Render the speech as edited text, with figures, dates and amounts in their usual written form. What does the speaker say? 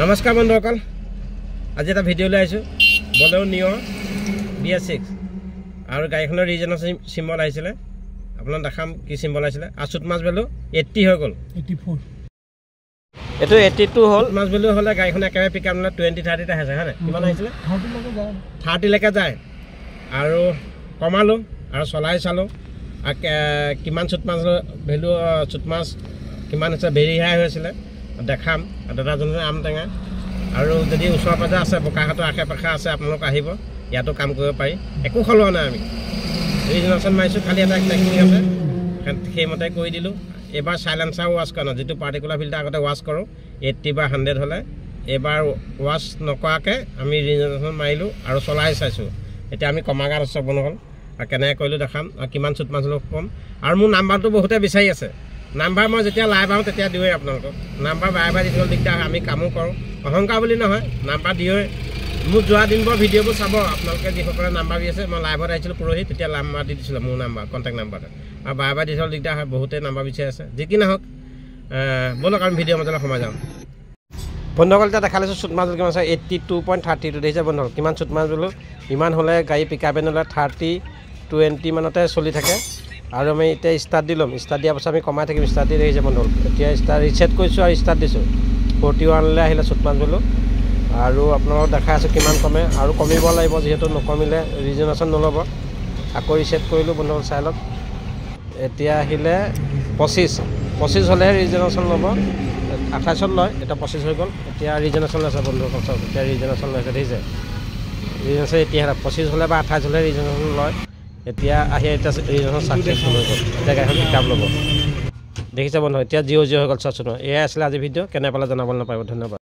নমস্কাৰ বন্ধুসকল, আজি এটা ভিডিঅ' লৈ আহিছোঁ। বলেৰো নিঅ BS6 আৰু গাড়ীখনৰ ৰিজনৰ চিম্বল আহিছিলে, আপোনাক দেখাম কি চিম্বল আহিছিলে। আৰু চুট মাছ ভেলু 80 হৈ গ'ল, 84 এইটো 82 হ'ল। মাছ ভেলু হ'লে গাড়ীখনে একেবাৰে পিক আপ নহ'লে 20-30 আহিছে, হয়নে? কিমান আহিছিলে? 30লৈকে যায়। আৰু কমালোঁ আৰু চলাই চালোঁ কিমান চুট মাছ ভেলু, চুট মাছ কিমান হৈছে ভেৰিফাই হৈছিলে দেখাম। দাদাজনে আম টেঙা আৰু যদি ওচৰ পাজৰে আছে বোকাখাটৰ আশে পাশে আছে আপোনালোক আহিব, ইয়াতো কাম কৰিব পাৰি। একো সলোৱা নাই, আমি ৰিজনেশ্যন মাৰিছোঁ, খালি এটা টেকনিক আছে সেইমতে কৰি দিলোঁ। এইবাৰ চাইলেঞ্চাৰ ৱাছ কৰা নাই, যিটো পাৰ্টিকুলাৰ ফিল্টাৰ আগতে ৱাছ কৰোঁ 80 বা 100 হ'লে, এইবাৰ ৱাছ নকৰাকৈ আমি ৰিজনেশ্যন মাৰিলোঁ আৰু চলাই চাইছোঁ। এতিয়া আমি কমাগাত আছোঁ বন্ধুসকল, আৰু কেনেকৈ কৰিলোঁ দেখাম আৰু কিমান চুট মাছ হ'লেও কম। আৰু মোৰ নাম্বাৰটো বহুতে বিচাৰি আছে, নাম্বাৰ মই যেতিয়া লাইভ আহোঁ তেতিয়া দিওঁৱেই আপোনালোকক। নাম্বাৰ বাৰে বাৰে দি থাকিবলৈ দিগদাৰ হয়, আমি কামো কৰোঁ, অহংকাৰ বুলি নহয়, নাম্বাৰ দিওঁৱেই। মোক যোৱা দিনবোৰ ভিডিঅ'বোৰ চাব আপোনালোকে, যিসকলে নাম্বাৰ দি আছে। মই লাইভত আহিছিলোঁ পৰহি, তেতিয়া নাম্বাৰ দি দিছিলোঁ, মোৰ নাম্বাৰ কণ্টেক্ট নাম্বাৰটো। আৰু বাৰে বাৰে দি থাকিবলৈ দিগদাৰ হয়, বহুতে নাম্বাৰ বিচাৰি আছে। যি কি নহওক ব'লক আমি ভিডিঅ'ৰ মাজলৈ সোমাই যাওঁ। বন্ধুসকল এতিয়া দেখা লৈছোঁ চুট মাছ কিমান আছে, 82.32 দেখিছে বন্ধুসকল। কিমান চুট মাছ বোলো, ইমান হ'লে গাড়ী পিক আপে নহ'লে 30-20 মানতে চলি থাকে। আৰু আমি এতিয়া ষ্টাৰ্ট দি ল'ম, ষ্টাৰ্ট দিয়াৰ পাছত আমি কমাই থাকিম। ষ্টাৰ্ট দি দেখিছে বন্ধুসকল, এতিয়া ষ্টাৰ্ট ৰিছেট কৰিছোঁ আৰু ষ্টাৰ্ট দিছোঁ। 41লৈ আহিলে চুট মাছ বোলো। আৰু আপোনালোকক দেখাই আছোঁ কিমান কমে, আৰু কমিব লাগিব, যিহেতু নকমিলে ৰিজনেশ্যন নল'ব। আকৌ ৰিছেট কৰিলোঁ বন্ধুসকল, চাই লওক। এতিয়া আহিলে 25 হ'লেহে ৰিজনেশ্যন ল'ব। 28 লয়, এতিয়া 25 হৈ গ'ল। এতিয়া ৰিজনেশ্যন লৈছে বন্ধুসকল, চাওক এতিয়া ৰিজনেশ্যন লৈছে, দেখিছে ৰিজনেশ্যন। এতিয়া 25 হ'লে বা 28 হ'লে ৰিজনেশ্যন লয়। এতিয়া আহি এতিয়া ৰিজনেশ্যন ছাকচেছফুল হৈ গ'ল, এতিয়া গাড়ীখন পিক আপ ল'ব। দেখিছে বন্ধু, এতিয়া 0-0 হৈ গ'ল। চাওকচোন, এয়াই আছিলে আজি ভিডিঅ'। কেনে পালে জনাবলৈ নাপাব, ধন্যবাদ।